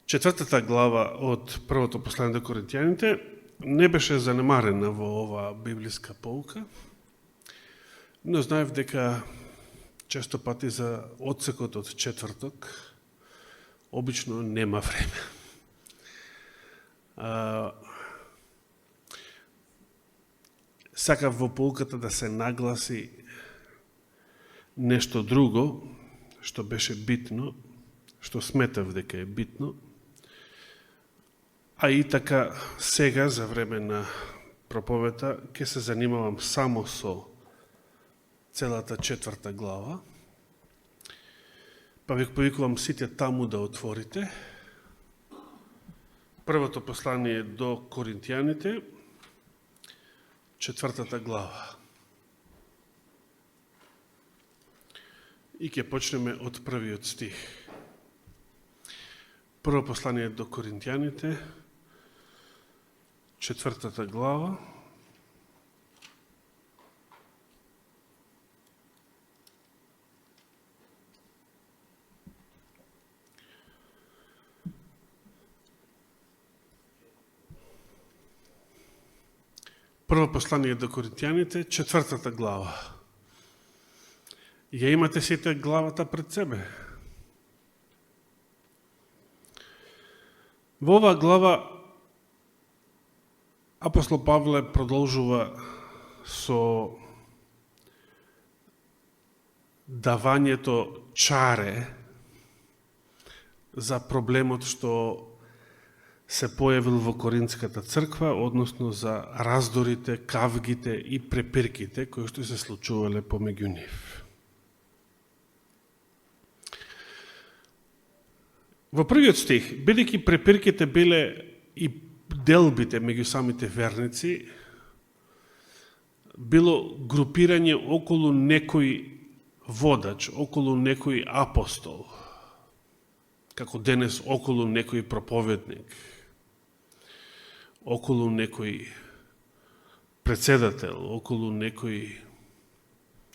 Четвртата глава од првото послание до Коринтијаните не беше занемарена во оваа библиска поука, но знаев дека често пати за одсекот од четврток обично нема време. Сакав во поуката да се нагласи нешто друго, што беше битно, што сметав дека е битно, а и така сега за време на проповета ќе се занимавам само со целата четврта глава, па век повикувам сите таму да отворите. Првото послание до Коринтијаните, четвртата глава. И ќе почнеме од првиот стих. Прво послание до Коринтијаните, четвртата глава. Прво послание до Коринтијаните, четвртата глава. Ја имате сите главата пред себе. Во оваа глава апостол Павле продолжува со давањето чаре за проблемот што се појавил во Коринтската црква, односно за раздорите, кавгите и препирките кои што се случувале помеѓу нив. Во првиот стих, бидејќи препирките биле и делбите меѓу самите верници, било групирање околу некој водач, околу некој апостол, како денес околу некој проповедник, околу некој председател, околу некој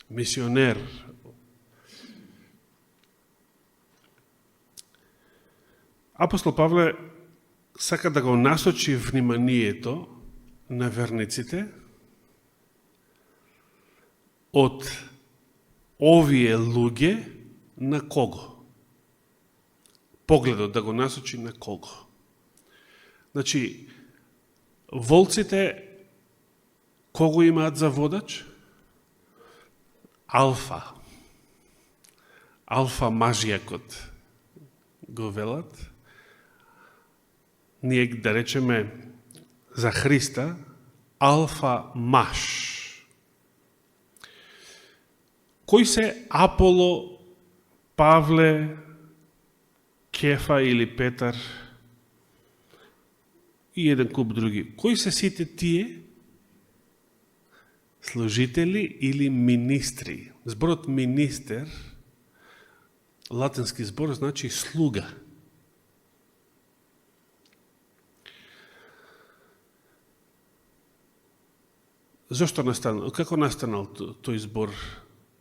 мисионер. Апостол Павле сака да го насочи вниманието на верниците од овие луѓе на кого? Погледот да го насочи на кого? Значи, волците кого имаат за водач? Алфа. Алфа мажијакот го велат. Ние да речеме за Христа алфа маж. Кој се Аполо, Павле, Кефа или Петар и еден куп други? Кои се сите тие? Служители или министри? Зборот министер, латински збор, значи слуга. Зошто настанал? Како настанал тој збор?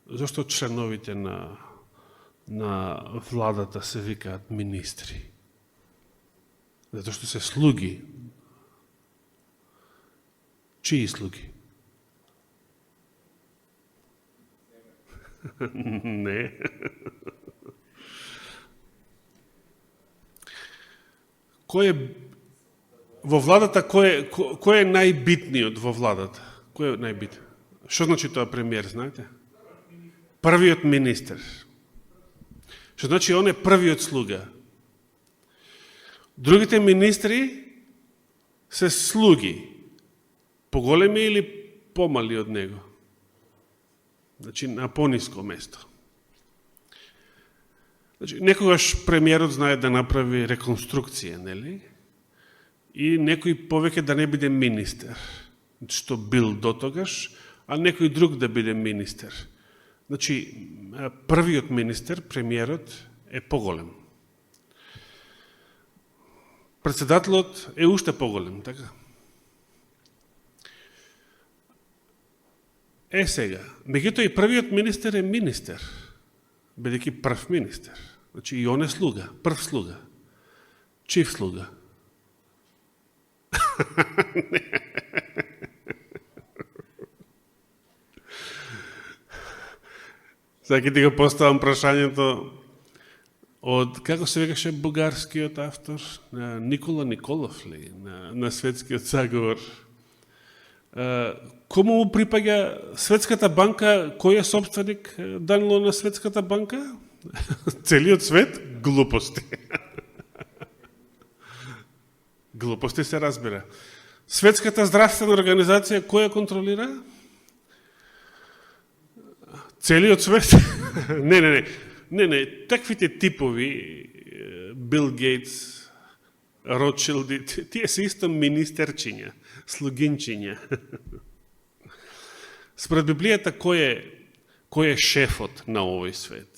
Зошто членовите на владата се викаат министри? Затоа што се слуги. Чии слуги? Не. Кој е во владата, кој е најбитниот во владата? Кој е најбитен? Што значи тоа премиер, знаете? Првиот министер. Што значи он е првиот слуга. Другите министри се слуги. Поголеми или помали од него? Значи на пониско место. Значи, некогаш премиерот знае да направи реконструкција, нели? И некој повеќе да не биде министер, што бил дотогаш, а некој друг да биде министер. Значи, првиот министер, премиерот, е поголем. Председателот е уште поголем, така? Сега, меѓутоа и првиот министер е министер, бидејќи прв министер. Значи и он е слуга, прв слуга. Чив слуга? Сега ќе ти го поставам прашањето од, како се векаше бугарскиот автор? Никола Николов ли? На светскиот заговор. Кому му припаѓа Светската банка? Кој е собственик, Данило, на Светската банка? Целиот свет? Глупости. Глупости се разбира. Светската здравствена организација, која контролира? Целиот свет? Не, таквите типови, Бил Гейтс, Ротшилди, тие се исто министерчиња, слугинчиња. Според Библијата, кој е шефот на овој свет?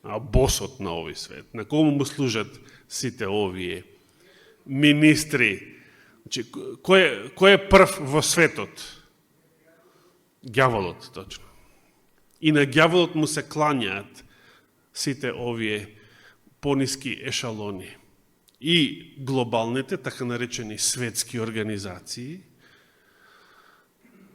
Босот на овој свет? На кому му служат сите овие министри? Значи, кој е прв во светот? Ѓаволот, точно. И на ѓаволот му се клањаат сите овие пониски ешалони. И глобалните, така наречени светски организации,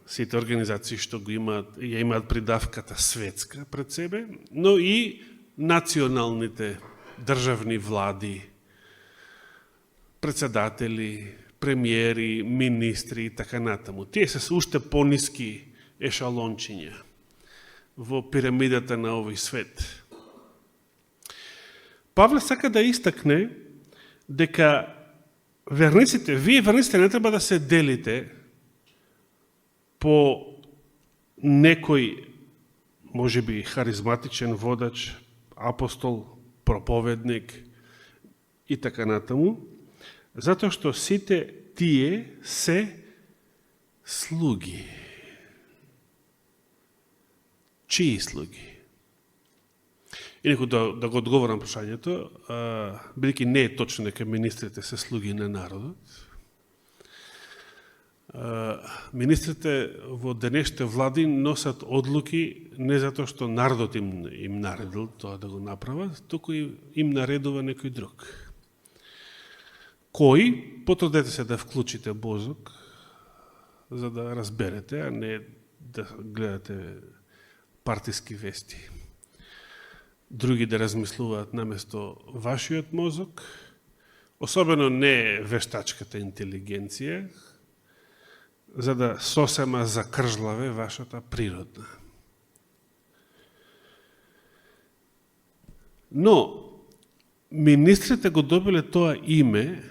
сите организации што го имаат придавката светска пред себе, но и националните државни влади, председатели, премиери, министри и така натаму. Тие се уште пониски ешалончиња во пирамидата на овој свет. Павле сака да истакне дека вие верниците не треба да се делите по некој, можеби харизматичен водач, апостол, проповедник и така натаму, затоа што сите тие се слуги. Чии слуги? И некој да го одговорам прашањето, бидејќи не е точно дека министрите се слуги на народот. Министрите во денешните влади носат одлуки не затоа што народот им наредил тоа да го направат, туку им наредува некој друг. Кој? Потрудете се да вклучите мозок за да разберете, а не да гледате партиски вести. Други да размислуваат наместо вашиот мозок, особено не вештачката интелигенција, за да сосема закржлаве вашата природна. Но, министрите го добиле тоа име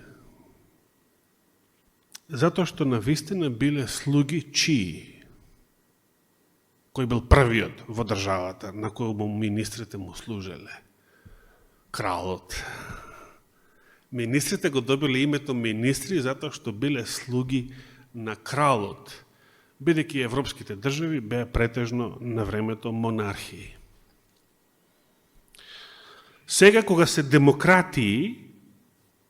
затоа што навистина биле слуги чии? Кој бил првиот во државата на кој министрите му служеле? Кралот. Министрите го добиле името министри затоа што биле слуги на кралот, бидејќи европските држави беа претежно на времето монархии. Сега, кога се демократии,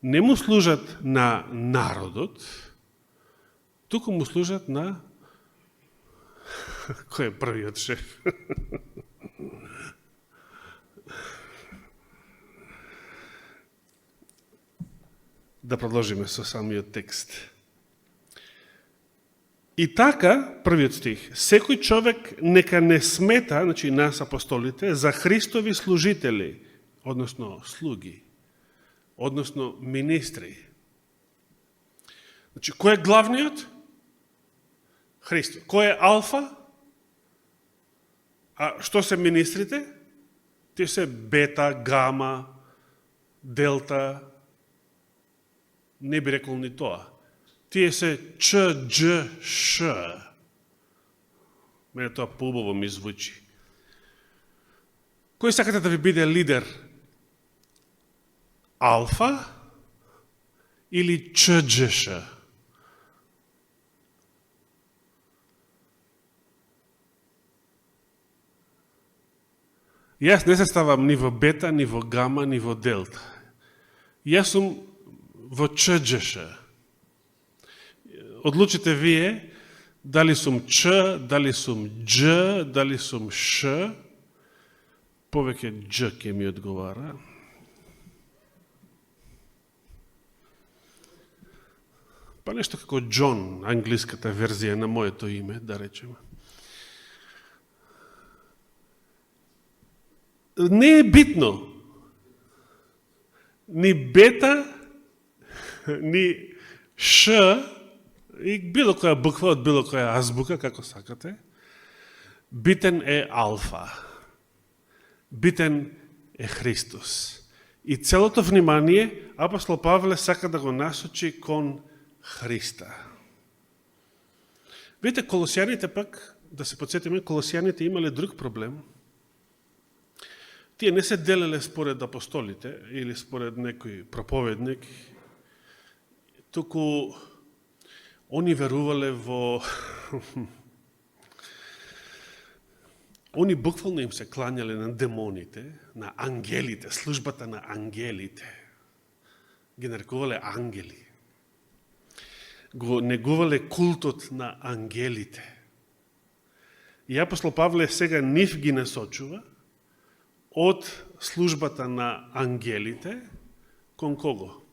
не му служат на народот, туку му служат на кој е првиот шеф? Да продолжиме со самиот текст. И така, првиот стих, секој човек нека не смета, значи нас апостолите, за Христови служители, односно слуги, односно министри. Значи, кој е главниот? Христос. Кој е алфа? А што се министрите? Тие се бета, гама, делта. Не би рекол ни тоа. Тие се Ч, Дж, Ш. Мене тоа поубаво ми звучи. Кој сакате да ви биде лидер? Алфа или Ч, Дж, Ш? Јас не се ставам ни во бета, ни во гама, ни во делта. Јас сум во Ч, Дж, Ш. Одлучите вие дали сум Ч, дали сум Дж, дали сум Ш. Повеќе Дж ке ми одговара. Па нешто како Джон, англиската верзија на моето име, да речеме. Не е битно. Ни бета, ни ш, и било која буква од било која азбука, како сакате, битен е алфа. Битен е Христос. И целото внимание апостол Павле сака да го насочи кон Христа. Видите, колосијаните пак, да се подсетиме, колосијаните имале друг проблем. Тие не се делеле според апостолите или според некој проповедник, туку они верувале во... Они буквално им се клањале на демоните, на ангелите, службата на ангелите. Ги нарекувале ангели. Го негувале култот на ангелите. И апостол Павле сега нив ги насочува од службата на ангелите кон кого?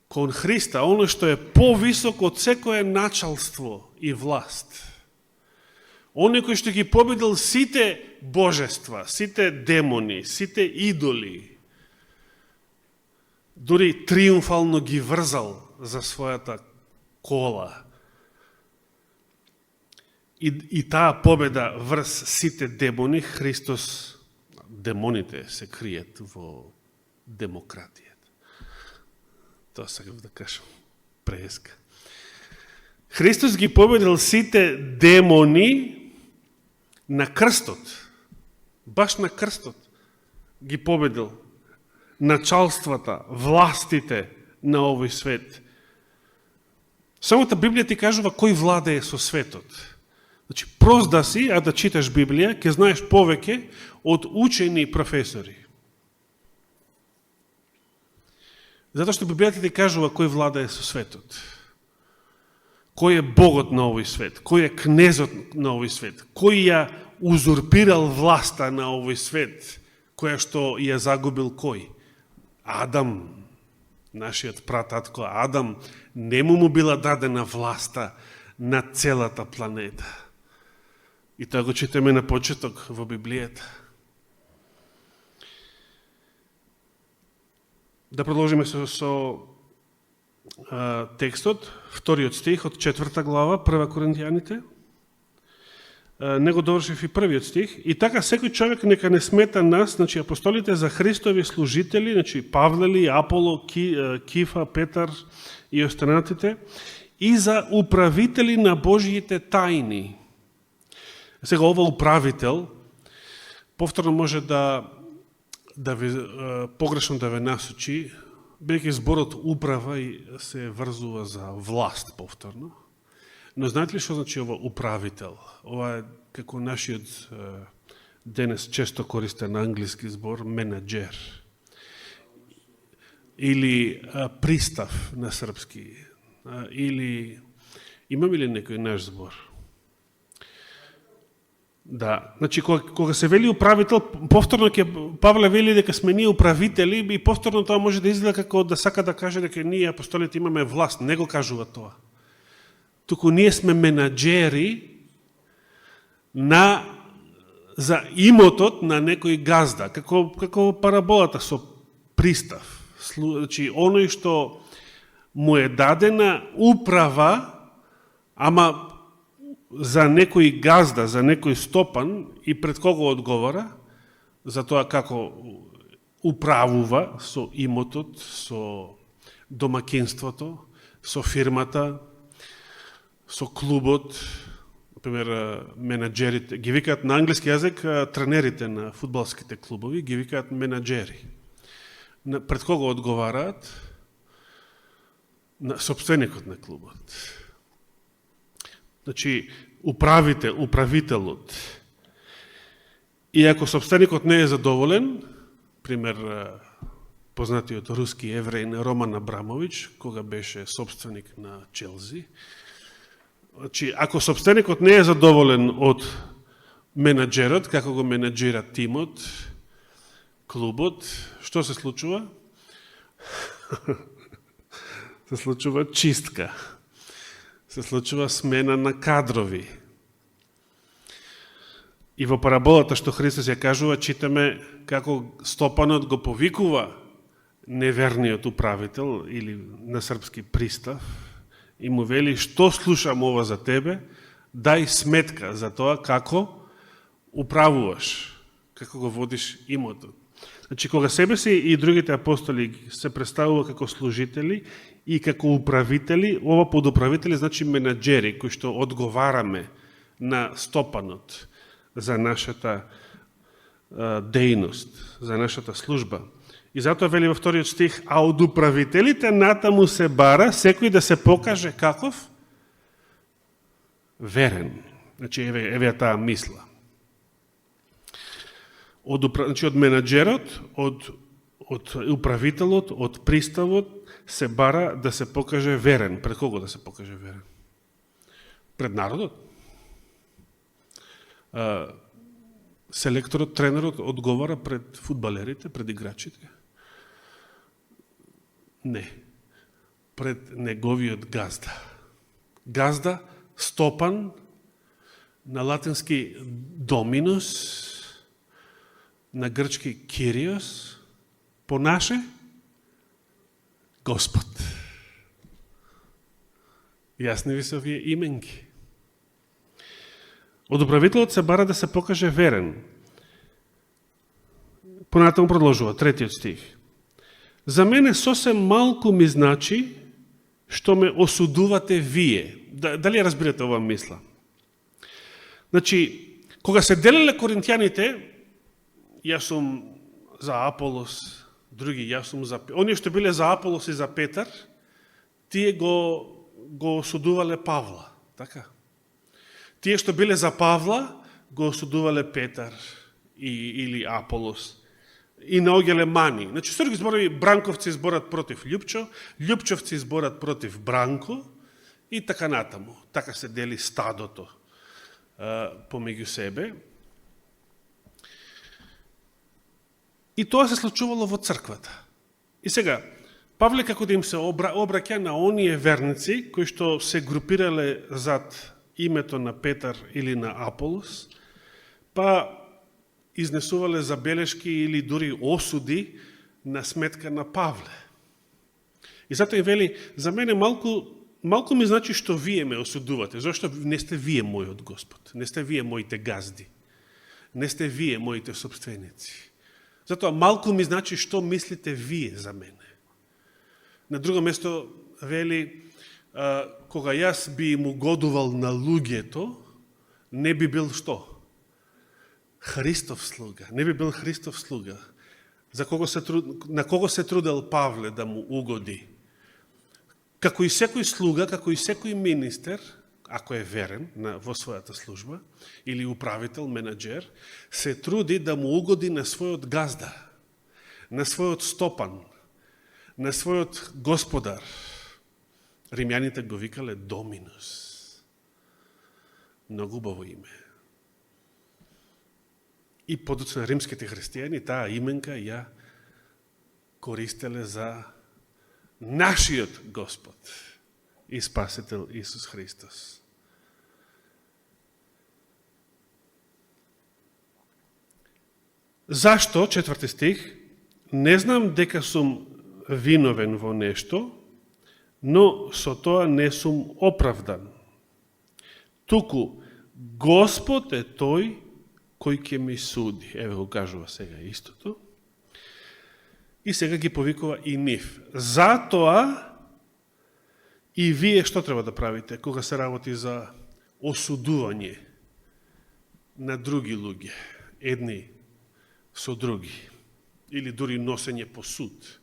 Кон Христа, оно што е повисок од секое началство и власт. Оној кој што ги победил сите божества, сите демони, сите идоли, дури триумфално ги врзал за својата кола. И таа победа врз сите демони, Христос, демоните се кријат во демократијата. Тоа сакав да кажам, преска. Христос ги победил сите демони на крстот. Баш на крстот ги победил началствата, властите на овој свет. Самата Библија ти кажува кој владее со светот. Значи, прост да си, а да читаш Библија, ќе знаеш повеќе од учени професори. Затоа што Библијата ти кажува кој владее со светот. Кој е богот на овој свет, кој е кнезот на овој свет, кој ја узурпирал власта на овој свет, која што ја загубил кој? Адам, нашиот прататко Адам, нему му била дадена власта на целата планета. И тоа го читаме на почеток во Библијата. Да продолжиме со текстот, вториот стих од 4 глава, 1 Коринтијаните. Него довршив и првиот стих. И така секој човек нека не смета нас, значи апостолите, за Христови служители, значи Павле, Аполо, Кифа, Петар и останатите, и за управители на Божиите тајни. Сега ова управител повторно може да ви погрешно да ве насочи, бидејќи зборот управа и се врзува за власт повторно. Но знаете ли што значи ова управител? Ова е како нашиот денес често користен англиски збор менаџер. Или пристав на српски. Или имаме ли некој наш збор? Да, значи кога се вели управител, повторно ќе Павле вели дека сме ние управители и повторно тоа може да изгледа како да сака да каже дека ние апостолите имаме власт, не го кажува тоа. Туку ние сме менаџери за имотот на некој газда, како параболата со пристав. Значи оној што му е дадена управа, ама за некој газда, за некој стопан и пред кого одговара, за тоа како управува со имотот, со домакинството, со фирмата, со клубот. Например, менаџерите, ги викаат на англиски јазик тренерите на фудбалските клубови, ги викаат менаџери. Пред кого одговараат? На собственикот на клубот. Значи, управителот. И ако собственикот не е задоволен, пример, познатиот руски евреин Роман Абрамович, кога беше собственик на Челси, значи, ако собственикот не е задоволен од менаџерот, како го менаџира тимот, клубот, што се случува? се случува чистка, се случува смена на кадрови. И во параболата што Христос ја кажува, читаме како Стопанот го повикува неверниот управител или на српски пристав и му вели: што слушам ова за тебе, дај сметка за тоа како управуваш, како го водиш имотот. Значи, кога себе си и другите апостоли се представува како служители и како управители, ова под управители значи менаджери, кои што одговараме на Стопанот за нашата дејност, за нашата служба. И затоа вели во вториот стих: а од управителите натаму се бара секој да се покаже каков? Верен. Значи, еве таа мисла. Значи, од менаджерот, од управителот, од приставот се бара да се покаже верен. Пред кого да се покаже верен? Пред народот. Селекторот, тренерот одговара пред фудбалерите, пред играчите? Не. Пред неговиот газда. Газда, Стопан, на латински Доминус, на грчки Кириос, по наше Господ. Јасни ви се овие именки. Од управителот се бара да се покаже верен. Понатаму продолжува, третиот стих. За мене сосем малку ми значи што ме осудувате вие. Дали ја разбирате ова мисла? Значи, кога се делеле коринтијаните, јас сум за Аполос, други јас сум за... Оние што биле за Аполос и за Петар, тие го осудувале Павла, така? Тие што биле за Павла, го осудувале Петар или Аполос. И наоѓале мани. Значи, со други зборови, Бранковци зборат против Љупчо, Љупчовци зборат против Бранко и така натаму. Така се дели стадото помеѓу себе. И тоа се случувало во црквата. И сега, Павле како да им се обраќа на оние верници кои што се групирале зад името на Петар или на Аполос, па изнесувале забелешки или дури осуди на сметка на Павле. И затоа им вели: за мене малку ми значи што вие ме осудувате, зашто не сте вие мојот Господ, не сте вие моите газди, не сте вие моите собственици. Затоа малку ми значи што мислите вие за мене. На друго место вели: кога јас би им угодувал на луѓето, не би бил што? Христов слуга. Не би бил Христов слуга. На кого се трудел Павле да му угоди? Како и секој слуга, како и секој министер, ако е верен во својата служба, или управител, менаджер, се труди да му угоди на својот газда, на својот Стопан, на својот господар. Римјаните го викале Доминус. Многу убаво име. И подоцна римските христијани таа именка ја користеле за нашиот Господ и Спасител Исус Христос. Зашто, 4 стих, не знам дека сум виновен во нешто, но со тоа не сум оправдан. Туку Господ е тој кој ќе ми суди. Еве го кажува сега истото. И сега ги повикува и нив. Затоа и вие што треба да правите кога се работи за осудување на други луѓе, едни со други, или дури носење по суд,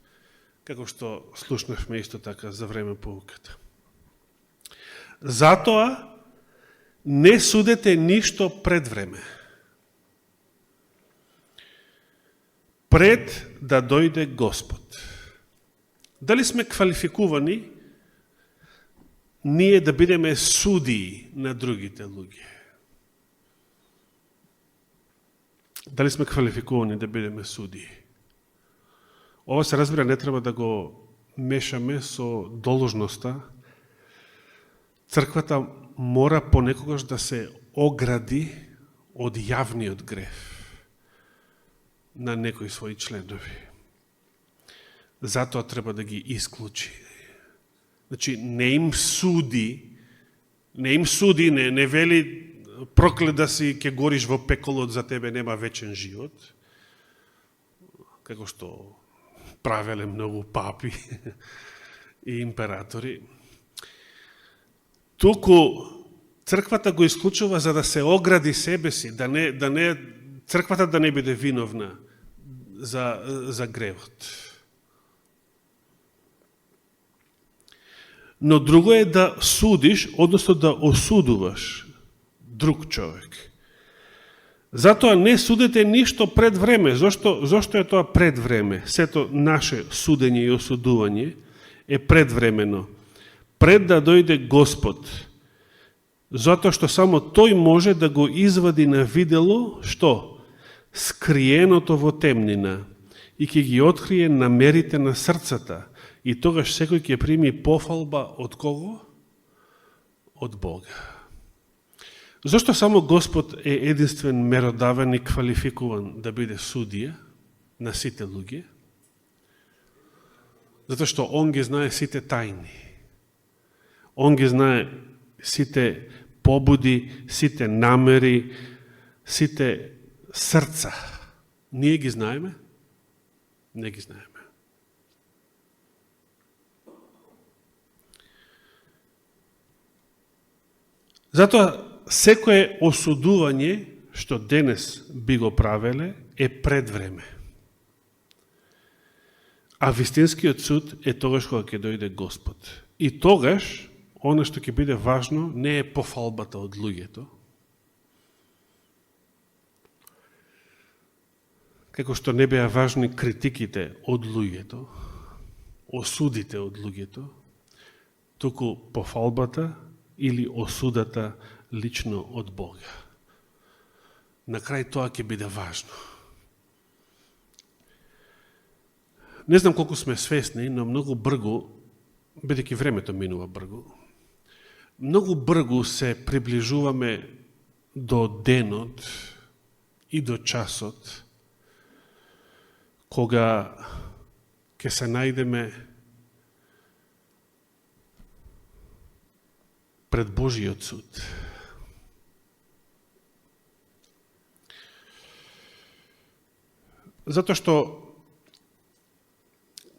како што слушнавме исто така за време поуката. Затоа не судете ништо пред време, пред да дојде Господ. Дали сме квалификувани ние да бидеме судии на другите луѓе? Дали сме квалификувани да бидеме судии? Ова се разбира, не треба мешаме со должноста, црквата мора понекогаш да се огради од јавниот грев на некои своји членови. Затоа треба да ги исклучи. Значи, не им суди, не вели проклет да си ќе гориш во пеколот, за тебе нема вечен живот, како што правеле многу папи и императори. Туку црквата го исклучува за да се огради себе си, црквата да не биде виновна за гревот. Но друго е да судиш, односно да осудуваш друг човек. Затоа не судете ништо пред време. Зошто е тоа пред време? Сето наше судење и осудување е предвремено. Пред да дојде Господ. Затоа што само Тој може да го извади на видело, што? Скриеното во темнина и ќе ги открие намерите на срцата. И тогаш секој ќе прими пофалба од кого? Од Бога. Зошто само Господ е единствен меродавен и квалификуван да биде судија на сите луѓе? Затоа што Он ги знае сите тајни. Он ги знае сите побуди, сите намери, сите срца. Ние ги знаеме? Не ги знаеме. Затоа, секое осудување, што денес би го правеле, е пред време. А вистинскиот суд е тогаш кога ќе дојде Господ. И тогаш, оно што ќе биде важно, не е пофалбата од луѓето, како што не беа важни критиките од луѓето, осудите од луѓето, туку пофалбата или осудата лично од Бога. На крај тоа ќе биде важно. Не знам колку сме свесни, но многу бргу, бидејќи времето минува бргу, многу бргу се приближуваме до денот и до часот кога ќе се најдеме пред Божиот суд. Затоа што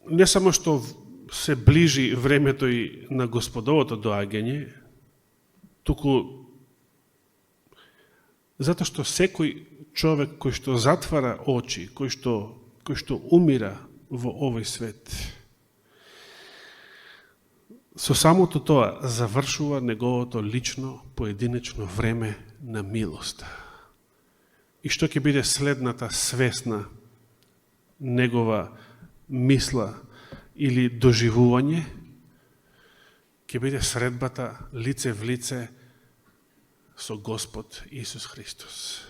не само што се ближи времето и на Господовото доаѓање, туку затоа што секој човек кој што затвара очи, кој што умира во овој свет, со самото тоа завршува неговото лично, поединечно време на милоста. И што ќе биде следната свесна негова мисла или доживување, ќе биде средбата лице в лице со Господ Исус Христос.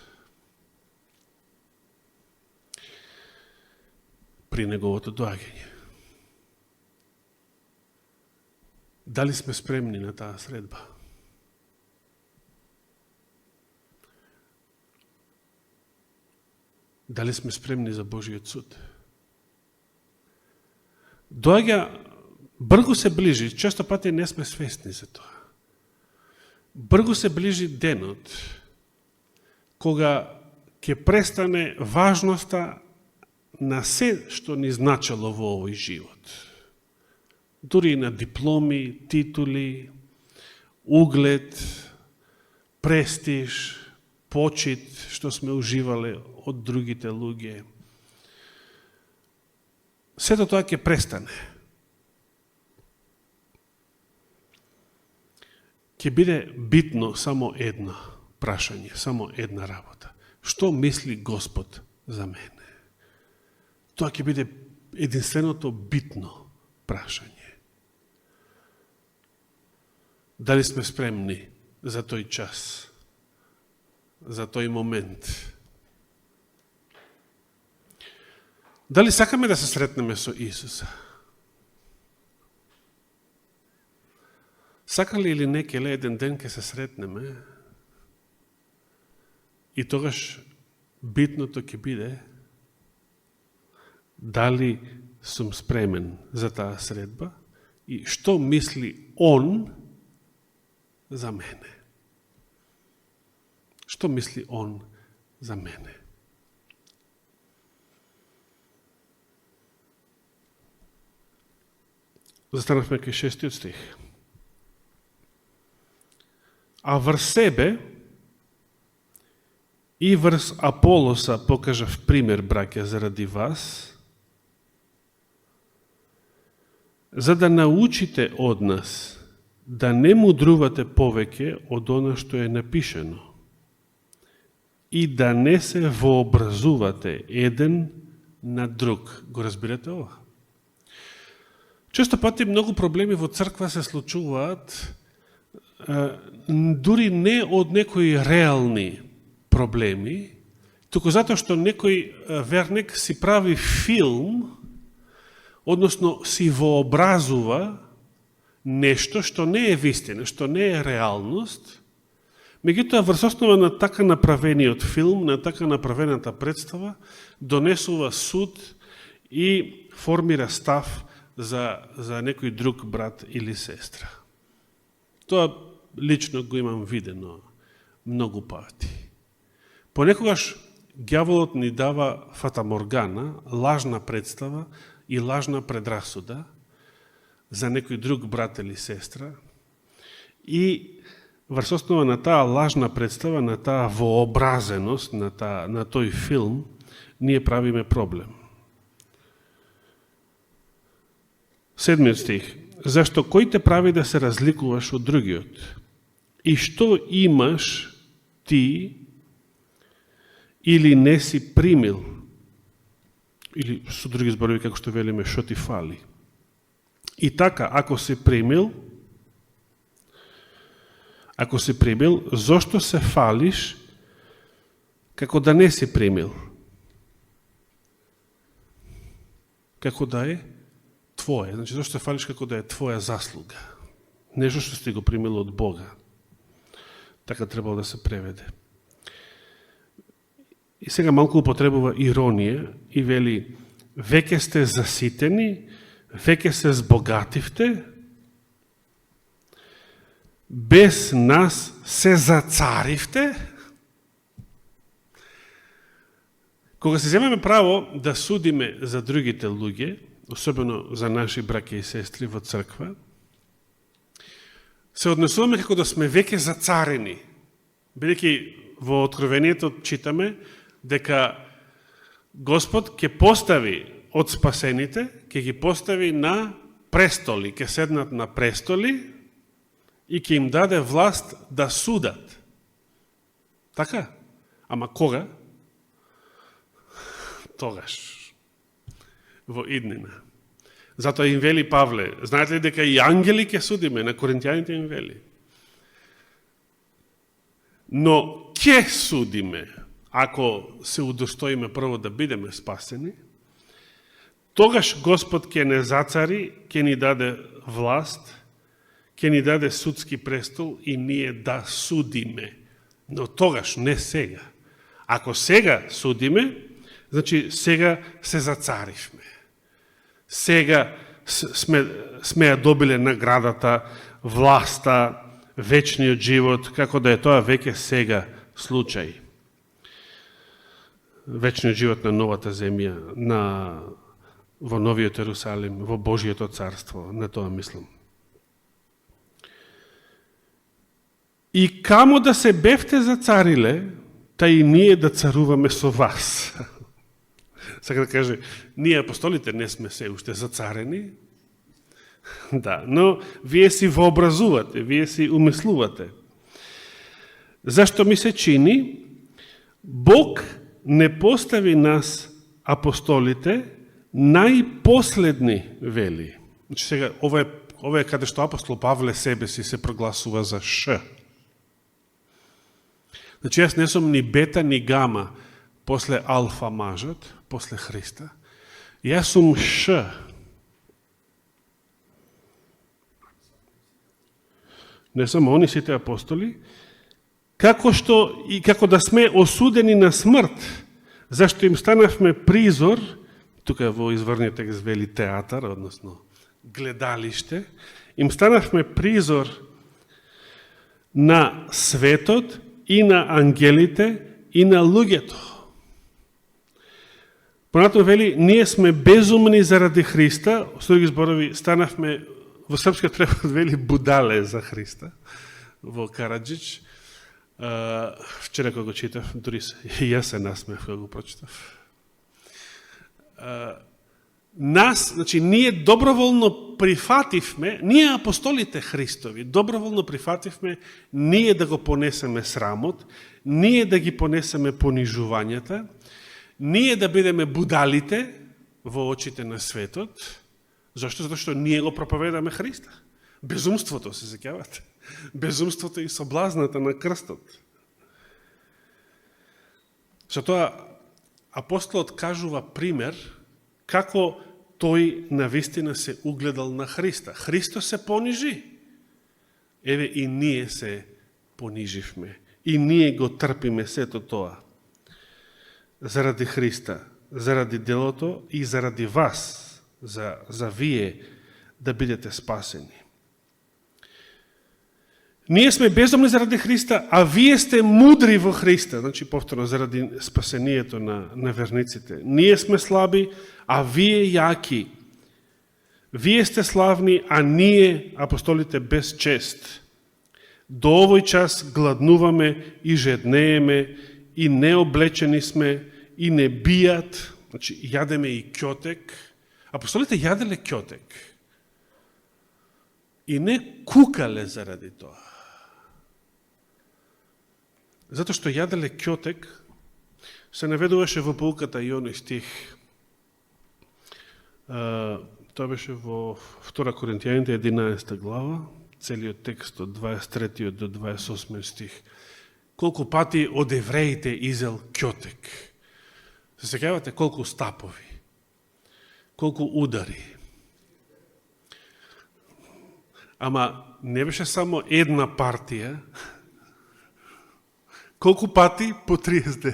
При неговото доаѓање. Дали сме спремни на таа средба? Дали сме спремни за Божиот суд? Доаѓа, бргу се ближи, често пати не сме свесни за тоа. Бргу се ближи денот кога ќе престане важноста на се што ни значело во овој живот. Дури и на дипломи, титули, углед, престиж, почит што сме уживале од другите луѓе. Сето тоа ќе престане. Ќе биде битно само едно прашање, само една работа. Што мисли Господ за мене? Тоа ќе биде единственото битно прашање. Дали сме спремни за тој час, за тој момент? Дали сакаме да се сретнеме со Исуса? Сакали или не, келе еден ден ке се сретнеме и тогаш битното ќе биде дали сум спремен за таа средба и што мисли он за мене. Што мисли он за мене? Застанавме кај 6 стих. А врз себе и врз Аполоса покажав пример, браќа, заради вас, за да научите од нас да не мудрувате повеќе од она што е напишено и да не се вообразувате еден на друг. Го разбирате ова? Често пати многу проблеми во црква се случуваат дури не од некои реални проблеми, туку затоа што некој верник си прави филм, односно си вообразува нешто што не е вистина, што не е реалност, меѓутоа врз основа на така направениот филм, на така направената представа, донесува суд и формира став за некој друг брат или сестра. Тоа лично го имам видено многу пати. Понекогаш ѓаволот ни дава фатаморгана, лажна представа и лажна предрасуда за некој друг брат или сестра и врз основа на таа лажна представа, на таа вообразеност, на тој филм, ние правиме проблем. 7 стих. Зашто кој те прави да се разликуваш од другиот? И што имаш ти или не си примил? Или со други зборови, како што велиме, што ти фали? И така, ако си примил, зошто се фалиш како да не си примил? Како да е твое. Значи, зашто се фалиш како да е твоја заслуга? Нешто што си го примил од Бога. Така требало да се преведе. И сега малку употребува иронија и вели, веќе сте заситени, веќе се збогативте, без нас се зацаривте. Кога се земеме право да судиме за другите луѓе, особено за наши браќа и сестри во црква, се однесуваме како да сме веќе зацарени. Бидејќи во Откровението читаме дека Господ ќе постави од спасените, ќе ги постави на престоли, ќе седнат на престоли и ќе им даде власт да судат. Така? Ама кога? Тогаш. Во иднина. Затоа им вели Павле, знаете ли дека и ангели ќе судиме, на Коринтијаните им вели. Но ќе судиме, ако се удостоиме прво да бидеме спасени, тогаш Господ ќе не зацари, ќе ни даде власт, ќе ни даде судски престол и ние да судиме. Но тогаш, не сега. Ако сега судиме, значи сега се зацаривме. Сега сме ја добиле наградата, власта, вечниот живот, како да е тоа веќе сега случај. Вечниот живот на новата земја, во новиот Ерусалим, во Божиото царство, на тоа мислам. И камо да се бевте зацариле, та и ние да царуваме со вас. Сака да каже, ние апостолите не сме се уште зацарени, да, но вие си вообразувате, вие си умислувате. Зашто ми се чини, Бог не постави нас, апостолите, најпоследни, вели. Значи сега, ова е каде што апостол Павле себе си се прогласува за Ш. Значи, јас не сум ни бета, ни гама после алфа мажот, после Христа. Јас сум Ш. не само они, сите апостоли, како да сме осудени на смрт, зашто им станавме призор, тука во изворниот текст вели театар, односно гледалиште, им станавме призор на светот и на ангелите и на луѓето. Понатаму вели, ние сме безумни заради Христа, со други зборови, станавме, во српскиот превод вели, будале за Христа, во Караджич. Вчера кога го читав, дури и јас се насмеав кога го прочитав. Значи, ние доброволно прифативме, ние апостолите Христови, доброволно прифативме ние да го понесеме срамот, ние да ги понесеме понижувањата, ние да бидеме будалите во очите на светот. Зашто? Затоа што ние го проповедаме Христа. Безумството, се сеќавате. Безумството и соблазната на крстот. Затоа апостолот кажува пример како тој навистина се угледал на Христа. Христос се понижи. Еве и ние се пониживме. И ние го трпиме сето тоа. Заради Христа, заради делото и заради вас, за вие да бидете спасени. Ние сме безумни заради Христа, а вие сте мудри во Христа. Значи, повторно, заради спасението на верниците. Ние сме слаби, а вие јаки. Вие сте славни, а ние, апостолите, без чест. До овој час гладнуваме и жеднееме, и необлечени сме, и не бијат. Значи, јадеме и ќотек. Апостолите јаделе ќотек. И не кукале заради тоа. Затоа што јаделе ќотек, се наведуваше во поуката и оној стих. Тоа беше во 2 Коринтијаните 11 глава, целиот текст од 23 до 28 стих. Колку пати од евреите изел ќотек. Се сеќавате колку стапови, колку удари. Ама не беше само една партија, колку пати по 30.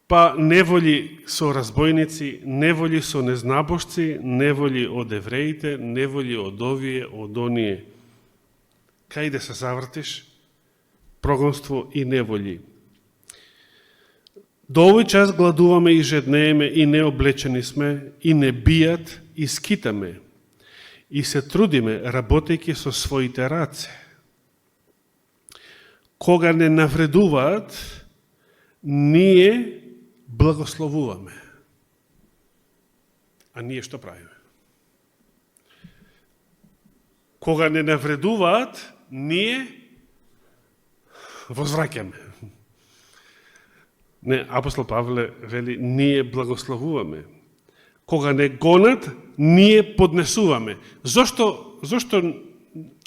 Па неволи со разбойници, неволи со незнабожци, неволи од евреите, неволи од овие, од оние. Кај да се завртиш? Прогонство и неволи. До овој час гладуваме и жеднееме и необлечени сме, и не бијат, и скитаме. И се трудиме, работејќи со своите раце. Кога не навредуваат, ние благословуваме. А ние што правиме? Кога не навредуваат, ние возвраќаме. Не, апостол Павле вели, ние благословуваме. Кога не гонат, ние поднесуваме. Зошто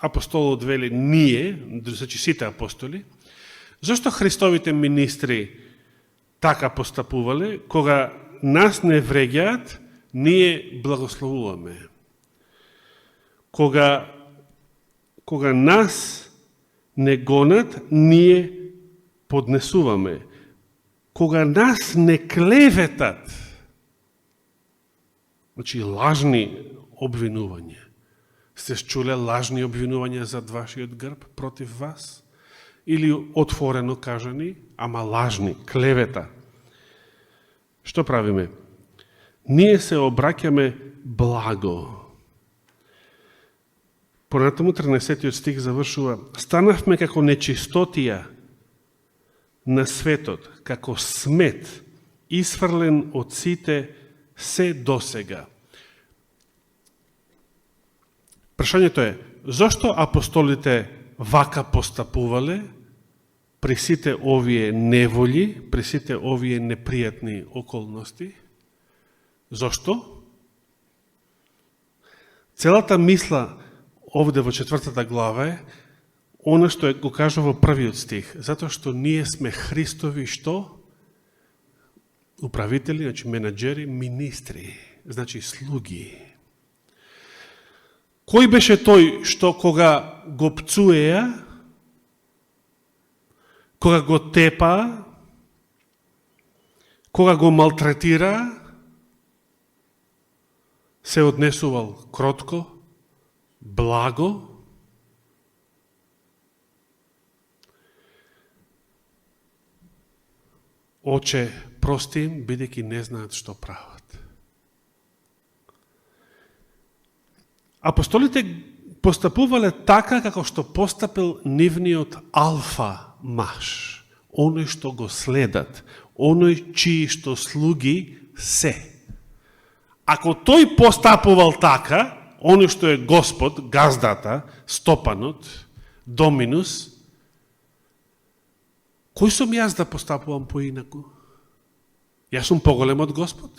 апостолот вели ние, значи сите апостоли, зошто Христовите министри така постапувале? Кога нас не вреѓаат, ние благословуваме. Кога нас не гонат, ние поднесуваме. Кога нас не клеветат, значи лажни обвинувања. Сте чуле лажни обвинувања зад вашиот грб против вас? Или отворено кажани, ама лажни, клевета. Што правиме? Ние се обраќаме благо. Понатаму 13 стих завршува: станавме како нечистотија на светот, како смет, исфрлен од сите се досега. Прашањето е, зошто апостолите вака постапувале при сите овие неволи, при сите овие непријатни околности? Зошто? Целата мисла овде во 4 глава е она што го кажа во првиот стих, затоа што ние сме Христови што? Управители, значи менаџери, министри, значи слуги. Кој беше тој што кога го пцуеа, кога го тепа, кога го малтретира, се однесувал кротко, благо, Оче, прости им, бидејќи не знаат што прават. Апостолите постапувале така како што постапил нивниот алфа маж, оној што го следат, оној чии што слуги се. Ако тој постапувал така, оној што е Господ, газдата, стопанот, доминус, кој сум јас да постапувам поинаку? Јас сум поголем од Господ.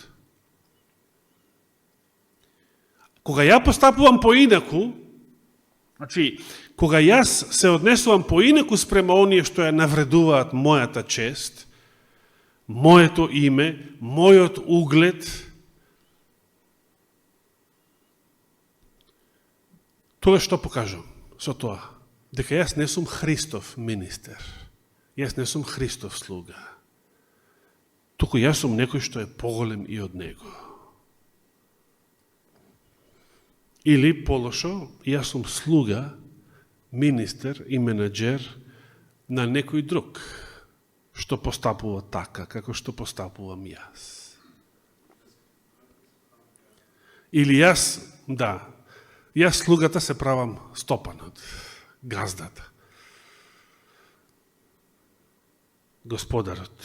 Кога ја постапувам поинаку, значи, кога јас се однесувам поинаку спрема оние што ја навредуваат мојата чест, моето име, мојот углед, тоа што покажам со тоа? Дека јас не сум Христов министер. Јас не сум Христов слуга. Туку јас сум некој што е поголем и од него. Или полошо, јас сум слуга, министер и менаџер на некој друг, што постапува така, како што постапувам јас. Или јас, јас слугата се правам стопанот, газдата, господарот.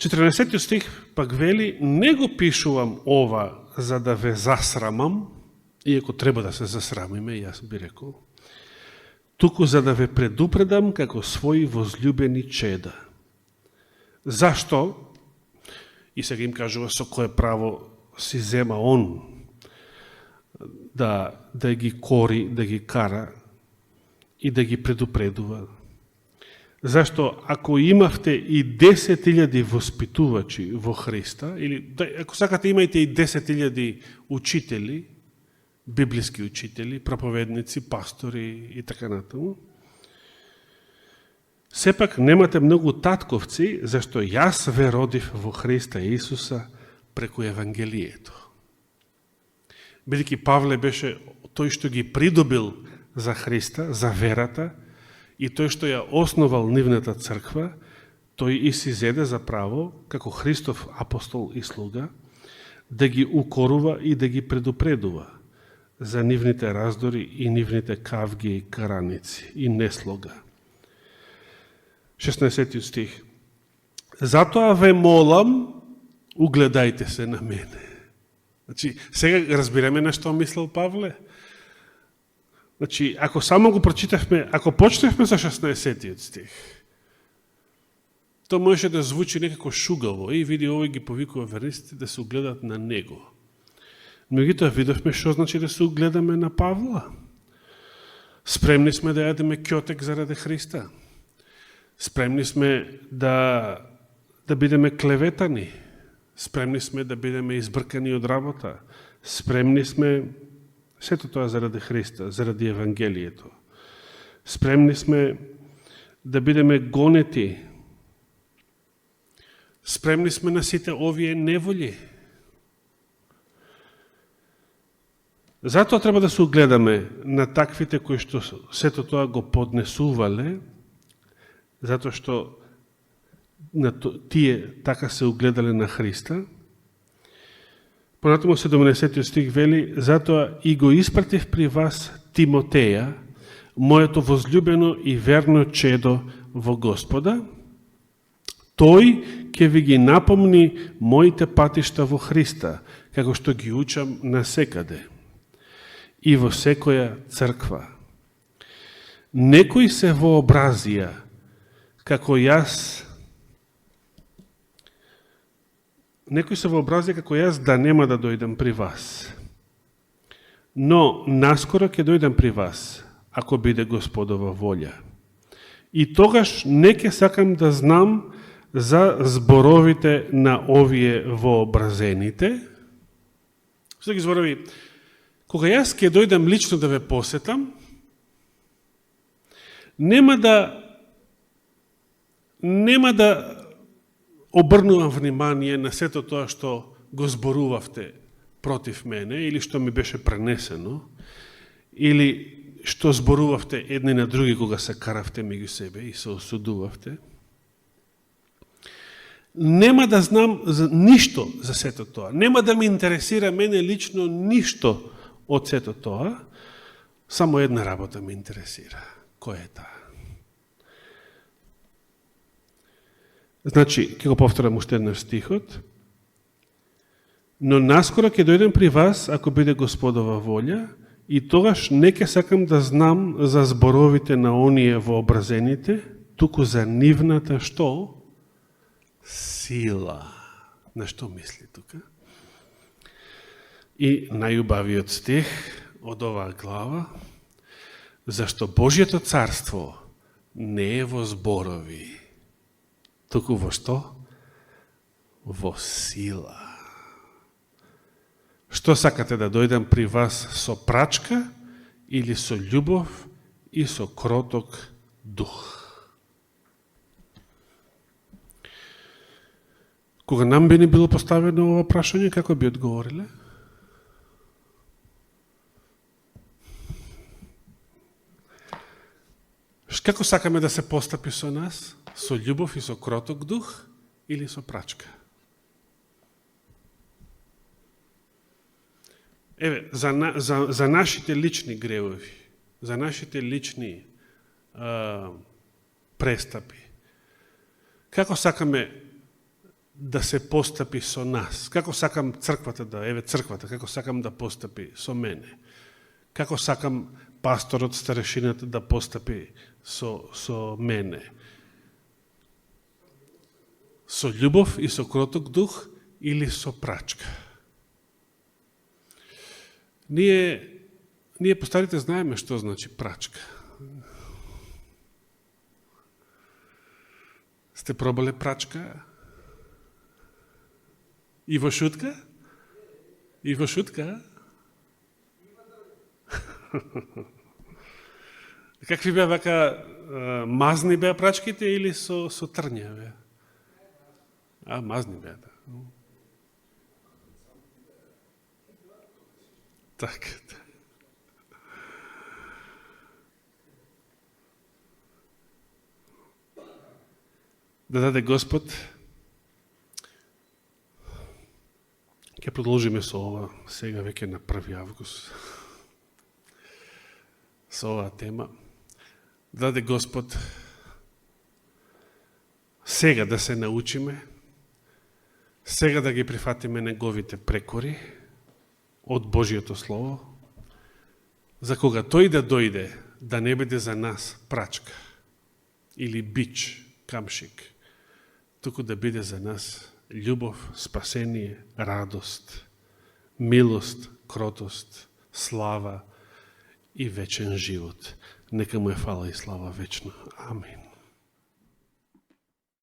14 стих пак вели, не го пишувам ова за да ве засрамам, иако треба да се засрамиме, јас би рекол, туку за да ве предупредам како своји возлюбени чеда. Зашто? И сега им кажува со кое право си зема он да ги кори, да ги кара и да ги предупредува. Зашто ако имавте и 10.000 воспитувачи во Христа, или ако сакате имајте и 10.000 учители, библиски учители, проповедници, пастори и така натаму, сепак немате многу татковци, зашто јас ве родив во Христа Исуса преку Евангелието. Бидејќи Павле беше тој што ги придобил за Христа, за верата, и тој што ја основал нивната црква, тој и си зеде за право, како Христов апостол и слуга, да ги укорува и да ги предупредува за нивните раздори и нивните кавги и караници и неслога. 16 стих. Затоа ве молам, угледајте се на мене. Значи, сега разбираме на што мислел Павле? Значи, ако само го прочитавме, ако почневме за 16 стих, то можеше да звучи некако шугаво. И види, овој ги повикува верниците да се угледат на него. Меѓутоа видовме што значи да се угледаме на Павла. Спремни сме да јадеме ќотек заради Христа. Спремни сме да бидеме клеветани. Спремни сме да бидеме избркани од работа. Спремни сме сето тоа заради Христа, заради Евангелието. Спремни сме да бидеме гонети. Спремни сме на сите овие неволи. Затоа треба да се угледаме на таквите кои што сето тоа го поднесувале, затоа што тие така се угледале на Христа. Понатаму 17 стих вели, затоа и го испратив при вас Тимотеја, моето возлюбено и верно чедо во Господа. Тој ќе ви ги напомни моите патишта во Христа, како што ги учам насекаде и во секоја црква. Некои се вообразија како јас да нема да дојдам при вас. Но наскоро ќе дојдам при вас, ако биде Господова волја. И тогаш не ќе сакам да знам за зборовите на овие вообразените, Со други зборови, кога јас ќе дојдам лично да ве посетам, нема да обрнувам внимание на сето тоа што го зборувавте против мене или што ми беше пренесено, или што зборувавте едни на други кога се каравте меѓу себе и се осудувавте. Нема да знам ништо за сето тоа. Нема да ме интересира мене лично ништо од сето тоа. Само една работа ме интересира. Која е таа? Значи, ќе го повторам уште еднаш стихот. Но наскоро ќе дојдем при вас, ако биде Господова волја, и тогаш не ќе сакам да знам за зборовите на оние вообразените, туку за нивната што? Сила. На што мисли тука? И најубавиот стих од оваа глава, зашто Божјето царство не е во зборови, туку во што? Во сила. Што сакате да дојдам при вас со прачка или со љубов и со кроток дух? Кога нам би ни било поставено ова прашање, како би одговориле? Како сакаме да се постапи со нас? Со љубов и со кроток дух или со прачка? Еве, за нашите лични гревови, за нашите лични престапи, како сакаме да се постапи со нас? Како сакам црквата како сакам да постапи со мене? Како сакам пасторот, старешината да постапи со мене? Со љубов и со кроток дух или со прачка? Ние постарите знаеме што значи прачка. Сте пробале прачка? И во шутка? И во шутка? Какви беа вака мазни беа прачките или со трња беа? Мазни беа, да. Така. Да даде Господ, ќе продолжиме со ова сега веќе на 1. август. Со оваа тема. Да даде Господ сега да се научиме, сега да ги прифатиме неговите прекори од Божиото Слово, за кога тој да дојде, да не биде за нас прачка или бич, камшик, туку да биде за нас љубов, спасение, радост, милост, кротост, слава и вечен живот. Нека му е фала и слава вечно. Амин.